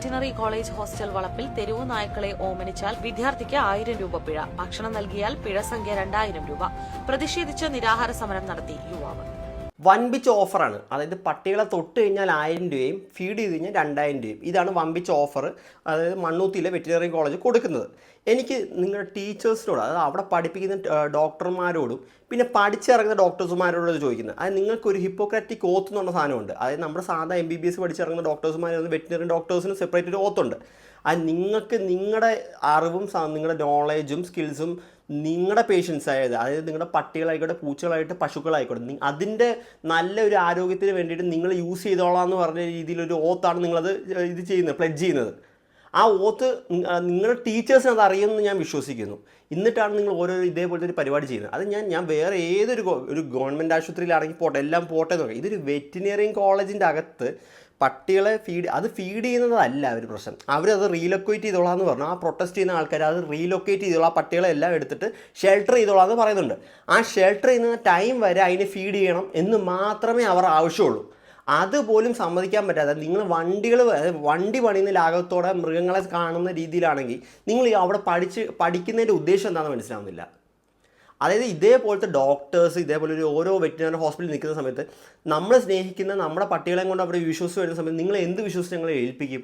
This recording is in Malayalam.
വെറ്റിനറി കോളേജ് ഹോസ്റ്റൽ വളപ്പിൽ തെരുവു നായ്ക്കളെ ഓമനിച്ചാൽ വിദ്യാർത്ഥിക്ക് 1000 രൂപ പിഴ. ഭക്ഷണം നൽകിയാൽ പിഴ സംഖ്യ 2000 രൂപ. പ്രതിഷേധിച്ച് നിരാഹാര സമരം നടത്തി യുവാവ്. വൻപിച്ച ഓഫറാണ്. അതായത് പട്ടികളെ തൊട്ട് കഴിഞ്ഞാൽ 1000 രൂപയും ഫീഡ് ചെയ്ത് കഴിഞ്ഞാൽ 2000 രൂപയും. ഇതാണ് വൻപിച്ച ഓഫർ. അതായത് മണ്ണൂത്തിയിലെ വെറ്റിനറി കോളേജ് കൊടുക്കുന്നത്. എനിക്ക് നിങ്ങളുടെ ടീച്ചേഴ്സിനോട്, അതായത് അവിടെ പഠിപ്പിക്കുന്ന ഡോക്ടർമാരോടും പിന്നെ പഠിച്ചിറങ്ങുന്ന ഡോക്ടേഴ്സുമാരോട് ചോദിക്കുന്നത്, അതായത് നിങ്ങൾക്കൊരു ഹിപ്പോക്രാറ്റിക് ഓത്ത് എന്ന് പറഞ്ഞ സാധനമുണ്ട്. അതായത് നമ്മുടെ സാധാ MBBS പഠിച്ചിറങ്ങുന്ന ഡോക്ടേഴ്സുമാരും വെറ്റിനറി ഡോക്ടേഴ്സിന് സെപ്പറേറ്റ് ഒരു ഓത്തുണ്ട്. അത് നിങ്ങൾക്ക് നിങ്ങളുടെ അറിവും നിങ്ങളുടെ നോളേജും സ്കിൽസും നിങ്ങളുടെ പേഷ്യൻസ് അതായത് നിങ്ങളുടെ പട്ടികളായിക്കോട്ടെ, പൂച്ചകളായിട്ട്, പശുക്കളായിക്കോട്ടെ, അതിൻ്റെ നല്ലൊരു ആരോഗ്യത്തിന് വേണ്ടിയിട്ട് നിങ്ങൾ യൂസ് ചെയ്തോളാം എന്ന് പറഞ്ഞ രീതിയിലൊരു ഓത്താണ് നിങ്ങളത് ഇത് ചെയ്യുന്നത്, പ്ലെഡ്ജ് ചെയ്യുന്നത്. ആ ഓത്ത് നിങ്ങളുടെ ടീച്ചേഴ്സിന് അത് അറിയുമെന്ന് ഞാൻ വിശ്വസിക്കുന്നു. എന്നിട്ടാണ് നിങ്ങൾ ഓരോ ഇതേപോലത്തെ ഒരു പരിപാടി ചെയ്യുന്നത്. അത് ഞാൻ വേറെ ഒരു ഗവൺമെൻറ് ആശുപത്രിയിലാണെങ്കിൽ പോട്ടെ, എല്ലാം പോട്ടെ നോക്കാം. ഇതൊരു വെറ്റിനറിയൻ കോളേജിൻ്റെ അകത്ത് പട്ടികളെ ഫീഡ് ചെയ്യുന്നതല്ല ഒരു പ്രശ്നം. അവരത് റീലൊക്കേറ്റ് ചെയ്തോളാം എന്ന് പറഞ്ഞു. ആ പ്രൊട്ടസ്റ്റ് ചെയ്യുന്ന ആൾക്കാർ അത് റീലൊക്കേറ്റ് ചെയ്തോളാം, ആ പട്ടികളെ എല്ലാം എടുത്തിട്ട് ഷെൽട്ടർ ചെയ്തോളാം എന്ന് പറയുന്നുണ്ട്. ആ ഷെൽട്ടർ ചെയ്യുന്ന ടൈം വരെ അതിനെ ഫീഡ് ചെയ്യണം എന്ന് മാത്രമേ അവർ ആവശ്യമുള്ളൂ. അതുപോലും സമ്മതിക്കാൻ പറ്റാതെ നിങ്ങൾ വണ്ടി പണിയുന്ന ലാഘവത്തോടെ മൃഗങ്ങളെ കാണുന്ന രീതിയിലാണെങ്കിൽ നിങ്ങൾ അവിടെ പഠിക്കുന്നതിൻ്റെ ഉദ്ദേശം എന്താണെന്ന് മനസ്സിലാവുന്നില്ല. അതായത് ഇതേപോലത്തെ ഡോക്ടേഴ്സ് ഇതേപോലെ ഓരോ വെറ്റിനറി ഹോസ്പിറ്റലിൽ നിൽക്കുന്ന സമയത്ത് നമ്മൾ സ്നേഹിക്കുന്ന നമ്മുടെ പട്ടികളെയും കൊണ്ട് അവിടെ വിശ്വസിച്ച് വരുന്ന സമയത്ത് നിങ്ങൾ എന്ത് വിശ്വസിച്ച് ഞങ്ങളെ ഏൽപ്പിക്കും?